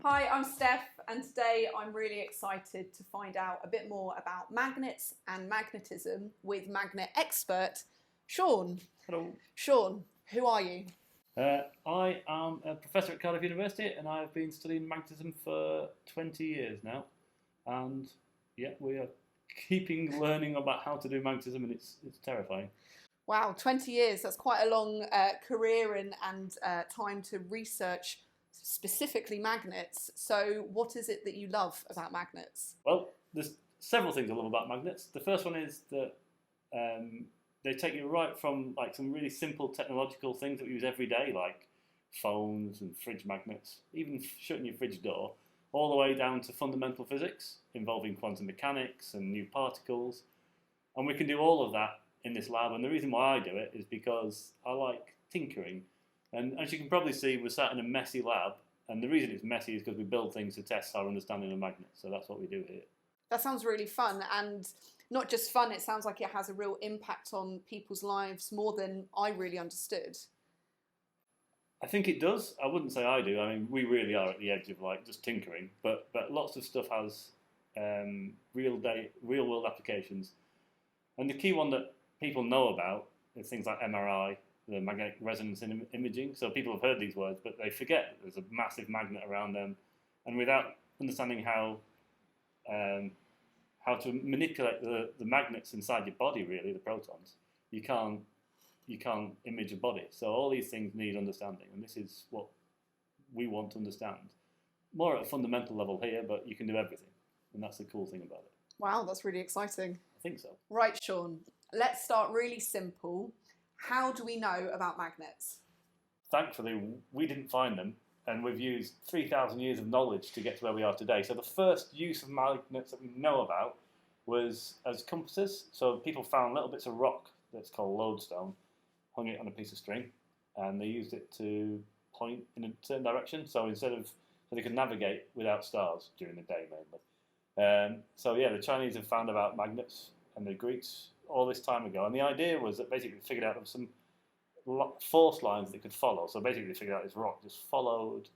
Hi, I'm Steph, and today I'm really excited to find out a bit more about magnets and magnetism with magnet expert Sean. Hello. Sean, who are you? I am a professor at Cardiff University, and I've been studying magnetism for 20 years now. And yeah, we are keeping learning about how to do magnetism, and it's terrifying. Wow, 20 years, that's quite a long career and time to research specifically magnets. So what is it that you love about magnets? Well, there's several things I love about magnets. The first one is that they take you right from like some really simple technological things that we use every day, like phones and fridge magnets, even shutting your fridge door, all the way down to fundamental physics involving quantum mechanics and new particles. And we can do all of that in this lab. And the reason why I do it is because I like tinkering. And as you can probably see, we're sat in a messy lab. And the reason it's messy is because we build things to test our understanding of magnets. So that's what we do here. That sounds really fun, and not just fun, it sounds like it has a real impact on people's lives more than I really understood. I think it does. I wouldn't say I do. I mean, we really are at the edge of like just tinkering, but lots of stuff has real world applications. And the key one that people know about is things like MRI, the magnetic resonance imaging. So people have heard these words, but they forget that there's a massive magnet around them, and without understanding how to manipulate the magnets inside your body, really, the protons, you can't image a body. So all these things need understanding, and this is what we want to understand. More at a fundamental level here, but you can do everything, and that's the cool thing about it. Wow, that's really exciting. I think so. Right, Sean, let's start really simple. How do we know about magnets? Thankfully, we didn't find them, and we've used 3,000 years of knowledge to get to where we are today. So the first use of magnets that we know about was as compasses. So people found little bits of rock that's called lodestone, hung it on a piece of string, and they used it to point in a certain direction. So so they could navigate without stars during the day mainly. So yeah, the Chinese have found about magnets, and the Greeks all this time ago. And the idea was that basically they figured out there was some force lines they could follow. So basically they figured out this rock just followed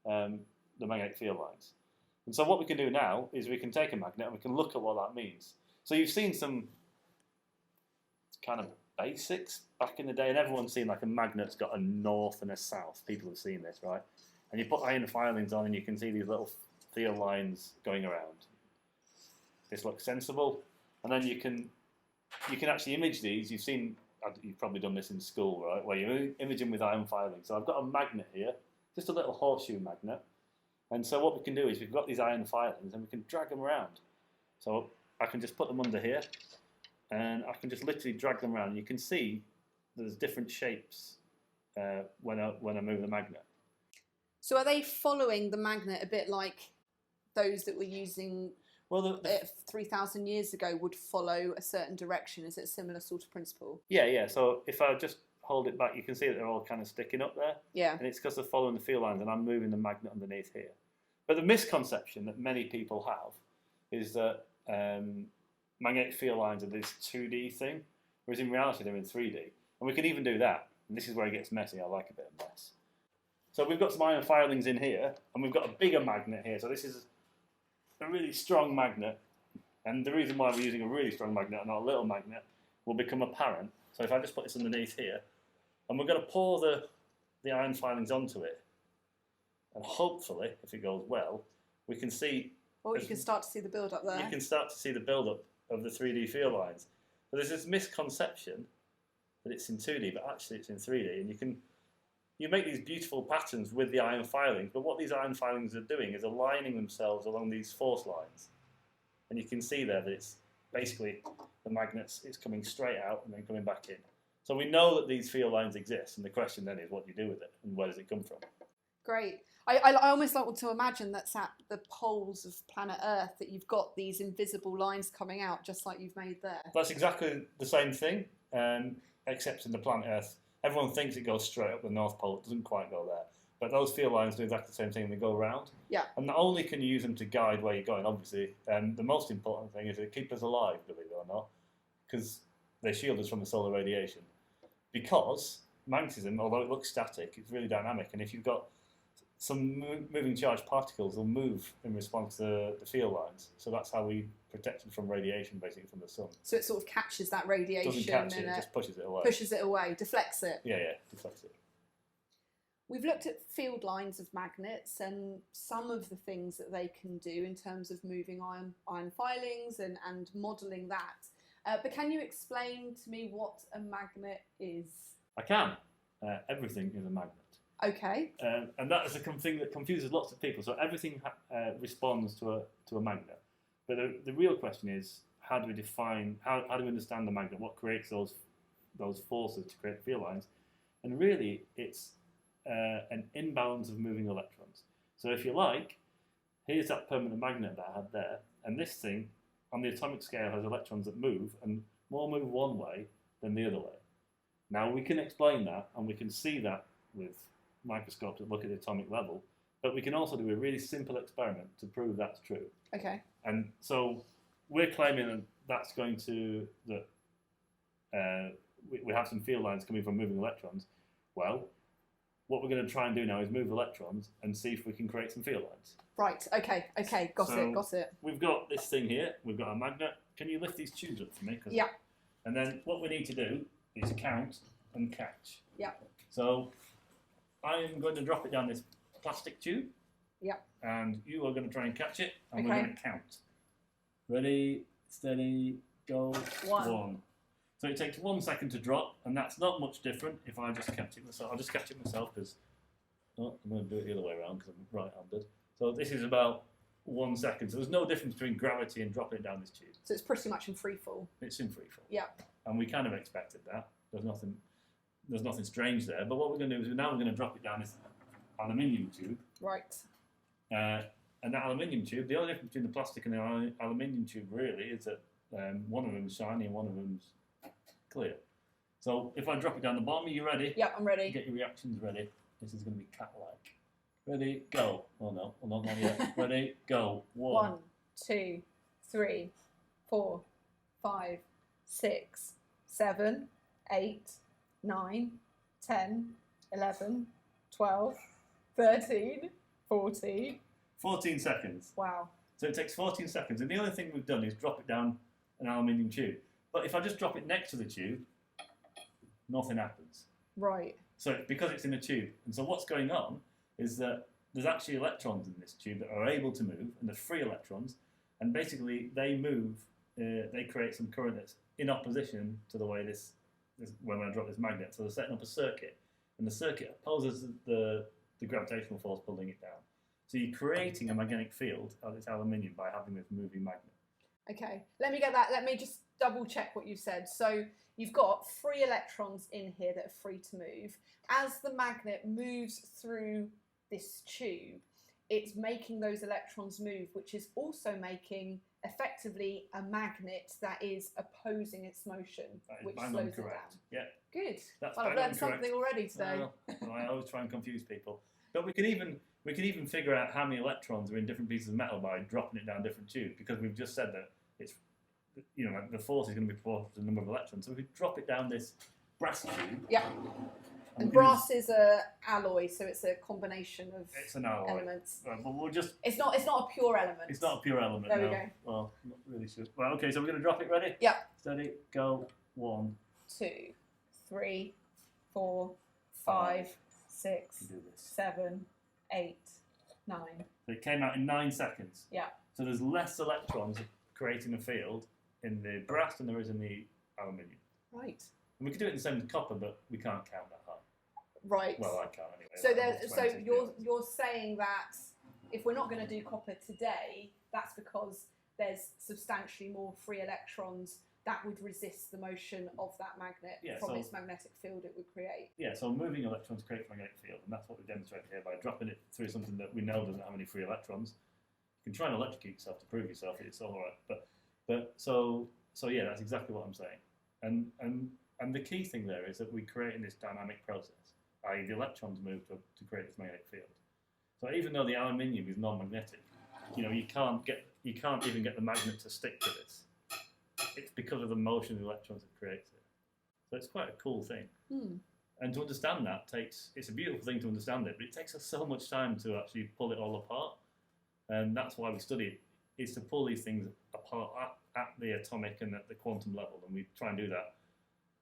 the magnetic field lines. And so what we can do now is we can take a magnet and we can look at what that means. So you've seen some kind of basics back in the day, and everyone's seen like a magnet's got a north and a south. People have seen this, right? And you put iron filings on and you can see these little field lines going around. This looks sensible. And then you can actually image these. You've probably done this in school, right, where you image them with iron filings. So I've got a magnet here, just a little horseshoe magnet. And so what we can do is we've got these iron filings and we can drag them around. So I can just put them under here and I can just literally drag them around. You can see there's different shapes when I move the magnet. So are they following the magnet a bit like those that were using 3,000 years ago would follow a certain direction? Is it a similar sort of principle? Yeah. So if I just hold it back, you can see that they're all kind of sticking up there. Yeah. And it's because they're following the field lines, and I'm moving the magnet underneath here. But the misconception that many people have is that magnetic field lines are this 2D thing, whereas in reality they're in 3D. And we can even do that. And this is where it gets messy. I like a bit of mess. So we've got some iron filings in here, and we've got a bigger magnet here. So this is a really strong magnet, and the reason why we're using a really strong magnet and not a little magnet will become apparent. So if I just put this underneath here, and we're going to pour the iron filings onto it, and hopefully, if it goes well, we can see... Well, you can start to see the build-up there. You can start to see the build-up of the 3D field lines. But there's this misconception that it's in 2D, but actually it's in 3D, and you make these beautiful patterns with the iron filings, but what these iron filings are doing is aligning themselves along these force lines. And you can see there that it's basically the magnets, it's coming straight out and then coming back in. So we know that these field lines exist, and the question then is what do you do with it, and where does it come from? Great. I almost like to imagine that's at the poles of planet Earth, that you've got these invisible lines coming out, just like you've made there. That's exactly the same thing, except in the planet Earth. Everyone thinks it goes straight up the North Pole. It doesn't quite go there. But those field lines do exactly the same thing. They go around. Yeah. And not only can you use them to guide where you're going, obviously, the most important thing is they keep us alive, believe it or not, because they shield us from the solar radiation. Because magnetism, although it looks static, it's really dynamic. And if you've got some moving charged particles will move in response to the field lines. So that's how we protect it from radiation, basically, from the sun. So it sort of catches that radiation. Doesn't catch it, it just pushes it away. Pushes it away, deflects it. Yeah, deflects it. We've looked at field lines of magnets and some of the things that they can do in terms of moving iron filings and modelling that. But can you explain to me what a magnet is? I can. Everything is a magnet. Okay. And that is a thing that confuses lots of people. So everything responds to a magnet. But the real question is, how do we define, how do we understand the magnet? What creates those forces to create field lines? And really, it's an imbalance of moving electrons. So if you like, here's that permanent magnet that I had there, and this thing, on the atomic scale, has electrons that move, and more move one way than the other way. Now, we can explain that, and we can see that with microscopes that look at the atomic level, but we can also do a really simple experiment to prove that's true. Okay. And so we're claiming that that's going to, that we have some field lines coming from moving electrons. Well, what we're going to try and do now is move electrons and see if we can create some field lines. Right, okay, got it. We've got this thing here, we've got a magnet. Can you lift these tubes up for me? Yeah. And then what we need to do is count and catch. Yeah. So I am going to drop it down this plastic tube. Yeah. And you are going to try and catch it, and okay. we're going to count. Ready, steady, go. One. So it takes 1 second to drop, and that's not much different if I just catch it myself. I'll just catch it myself because I'm going to do it the other way around because I'm right-handed. So this is about 1 second. So there's no difference between gravity and dropping it down this tube. So it's pretty much in free fall. It's in free fall. Yeah. And we kind of expected that. There's nothing strange there. But what we're going to do is now we're going to drop it down this aluminium tube. Right. And that aluminium tube, the only difference between the plastic and the aluminium tube really is that one of them is shiny and one of them's clear. So if I drop it down the bottom, are you ready? Yeah, I'm ready. Get your reactions ready. This is going to be cat-like. Ready, go. Oh no, well, not yet. Ready, go. 1, 2, 3, 4, 5, 6, 7, 8, 9, 10, 11, 12, 13, 14. 14 seconds. Wow. So it takes 14 seconds, and the only thing we've done is drop it down an aluminium tube. But if I just drop it next to the tube, nothing happens. Right. So because it's in a tube. And so what's going on is that there's actually electrons in this tube that are able to move, and they're free electrons, and basically they move, they create some current that's in opposition to the way this when I drop this magnet. So they're setting up a circuit, and the circuit opposes the gravitational force pulling it down. So you're creating a magnetic field of this aluminium by having this moving magnet. Okay, let me get that. Let me just double check what you said. So you've got free electrons in here that are free to move. As the magnet moves through this tube, it's making those electrons move, which is also making effectively a magnet that is opposing its motion, which slows it down. Yeah. Good. That's well, I've learned something already today. Well, I always try and confuse people. But we can even figure out how many electrons are in different pieces of metal by dropping it down different tubes, because we've just said that it's, you know, the force is going to be proportional to the number of electrons. So if we drop it down this brass tube. Yeah. And brass is a alloy, so it's a combination of elements. But we'll just. It's not a pure element. It's not a pure element. There no. we go. Well, not really sure. Well, okay, so we're going to drop it. Ready? Yeah. Steady. Go. 1, 2, 3, 4, 5, 6, 7, 8, 9. So it came out in 9 seconds. Yeah. So there's less electrons creating a field in the brass than there is in the aluminium. Right. And we could do it the same with copper, but we can't count that high. Right. Well, I can't anyway. So you're saying that if we're not going to do copper today, that's because there's substantially more free electrons that would resist the motion of that magnet from its magnetic field it would create. Yeah, so moving electrons create a magnetic field, and that's what we demonstrated here by dropping it through something that we know doesn't have any free electrons. You can try and electrocute yourself to prove yourself it's all right, but so yeah, that's exactly what I'm saying. And the key thing there is that we create in this dynamic process, i.e. the electrons move to create this magnetic field. So even though the aluminium is non-magnetic, you know, you can't even get the magnet to stick to this. It's because of the motion of the electrons that creates it. So it's quite a cool thing. And to understand that it's a beautiful thing to understand it, but it takes us so much time to actually pull it all apart. And that's why we study it, is to pull these things apart at the atomic and at the quantum level. And we try and do that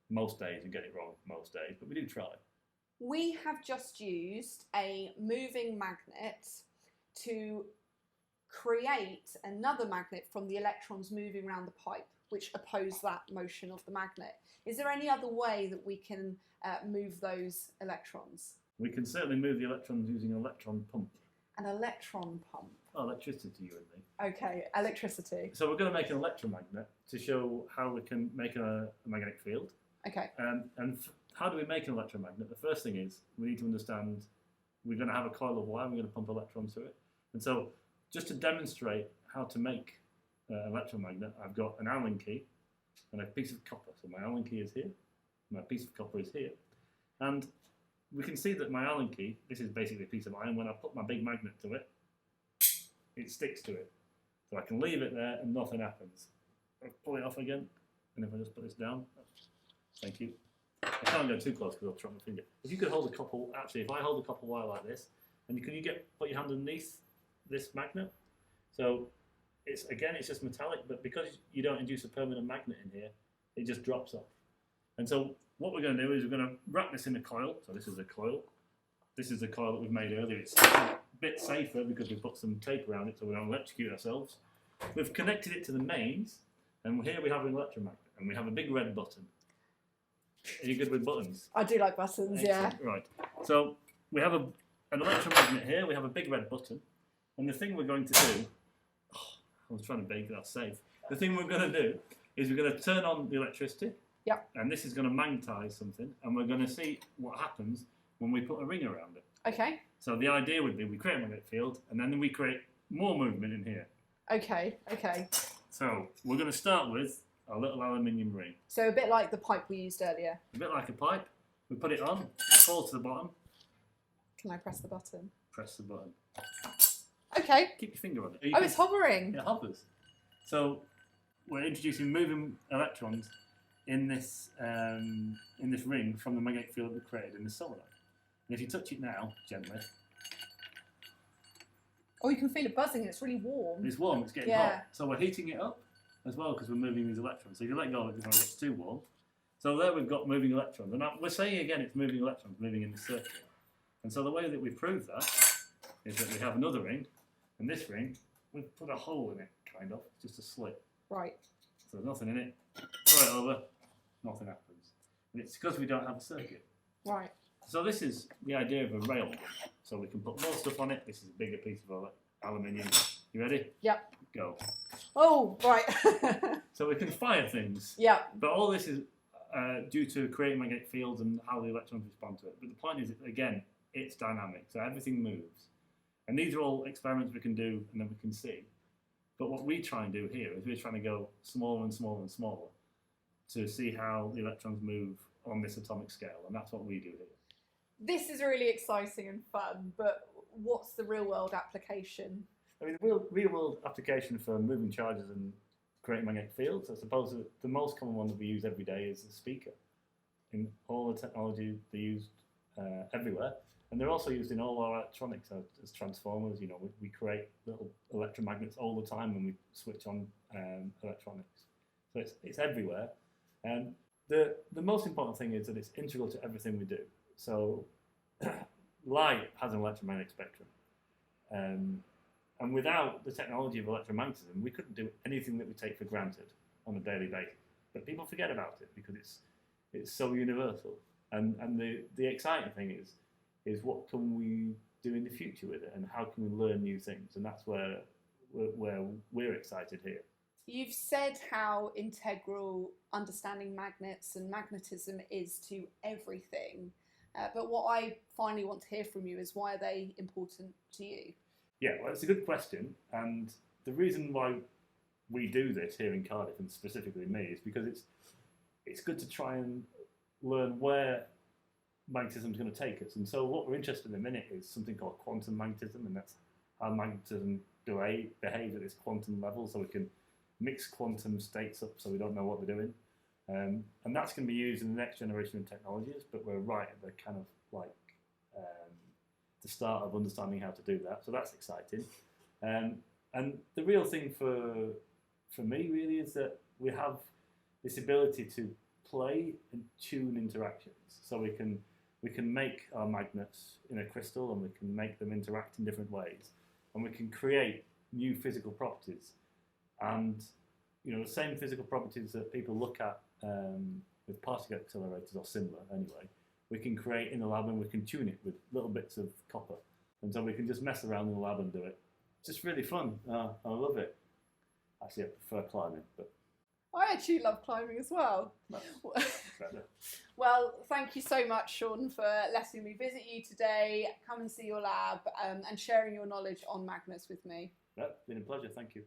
most days and get it wrong most days, but we do try. We have just used a moving magnet to create another magnet from the electrons moving around the pipe, which oppose that motion of the magnet. Is there any other way that we can move those electrons? We can certainly move the electrons using an electron pump. An electron pump? Oh, electricity, you and me. Okay, electricity. So we're going to make an electromagnet to show how we can make a magnetic field. Okay. How do we make an electromagnet? The first thing is we need to understand we're going to have a coil of wire, we're going to pump electrons through it. And so just to demonstrate how to make an electromagnet, I've got an Allen key and a piece of copper. So my Allen key is here, my piece of copper is here. And we can see that my Allen key, this is basically a piece of iron, when I put my big magnet to it, it sticks to it. So I can leave it there and nothing happens. I'll pull it off again, and if I just put this down, thank you. I can't go too close because I'll trap my finger. If you could hold a copper, actually, if I hold a copper wire like this, and can you put your hand underneath this magnet? So it's just metallic, but because you don't induce a permanent magnet in here, it just drops off. And so what we're going to do is we're going to wrap this in a coil. So this is a coil. This is the coil that we've made earlier. It's a bit safer because we put some tape around it so we don't electrocute ourselves. We've connected it to the mains, and here we have an electromagnet, and we have a big red button. Are you good with buttons? I do like buttons, yeah. Right. So we have an electromagnet here. We have a big red button, and the thing we're going to do. I was trying to bake that safe. The thing we're going to do is we're going to turn on the electricity. Yep. And this is going to magnetise something, and we're going to see what happens when we put a ring around it. Okay. So the idea would be we create a magnetic field, and then we create more movement in here. Okay, okay. So we're going to start with a little aluminium ring. So a bit like the pipe we used earlier. A bit like a pipe. We put it on, it falls to the bottom. Can I press the button? Press the button. Okay. Keep your finger on it. Oh, it's hovering. It hovers. So we're introducing moving electrons in this ring from the magnetic field that we created in the solenoid. And if you touch it now, gently. Oh, you can feel it buzzing. It's really warm. It's warm. It's getting hot. So we're heating it up as well because we're moving these electrons. So if you let go of it before it gets too warm. So there we've got moving electrons. And now we're saying again it's moving electrons moving in the circuit. And so the way that we prove that is that we have another ring, and this ring, we've put a hole in it, kind of, just a slit. Right. So there's nothing in it. Throw it over, nothing happens. And it's because we don't have a circuit. Right. So this is the idea of a railgun. So we can put more stuff on it. This is a bigger piece of aluminium. You ready? Yep. Go. Oh, right. So we can fire things. Yeah. But all this is due to creating magnetic fields and how the electrons respond to it. But the point is, again, it's dynamic. So everything moves. And these are all experiments we can do and then we can see. But what we try and do here is we're trying to go smaller and smaller and smaller to see how the electrons move on this atomic scale. And that's what we do here. This is really exciting and fun, but what's the real world application? I mean, the real world application for moving charges and creating magnetic fields, I suppose the most common one that we use every day is the speaker. In all the technology they're used everywhere, and they're also used in all our electronics as transformers. You know, we create little electromagnets all the time when we switch on electronics. So it's everywhere. And the most important thing is that it's integral to everything we do. So light has an electromagnetic spectrum. And without the technology of electromagnetism, we couldn't do anything that we take for granted on a daily basis. But people forget about it because it's so universal. And the exciting thing is what can we do in the future with it, and how can we learn new things? And that's where we're excited here. You've said how integral understanding magnets and magnetism is to everything. But what I finally want to hear from you is, why are they important to you? Yeah, well, it's a good question. And the reason why we do this here in Cardiff, and specifically me, is because it's good to try and learn where magnetism is going to take us. And so what we're interested in a minute is something called quantum magnetism, and that's how magnetism behaves at this quantum level, so we can mix quantum states up so we don't know what they're doing. And that's going to be used in the next generation of technologies, but we're right at the kind of like the start of understanding how to do that. So that's exciting. And the real thing for me really is that we have this ability to play and tune interactions. So we can make our magnets in a crystal, and we can make them interact in different ways, and we can create new physical properties. And you know, the same physical properties that people look at with particle accelerators, or similar anyway, we can create in the lab, and we can tune it with little bits of copper. And so we can just mess around in the lab and do it. It's just really fun. I love it. Actually, I prefer climbing, but I actually love climbing as well. better. Well, thank you so much, Sean, for letting me visit you today, come and see your lab, and sharing your knowledge on magnets with me. Yeah, it's been a pleasure. Thank you.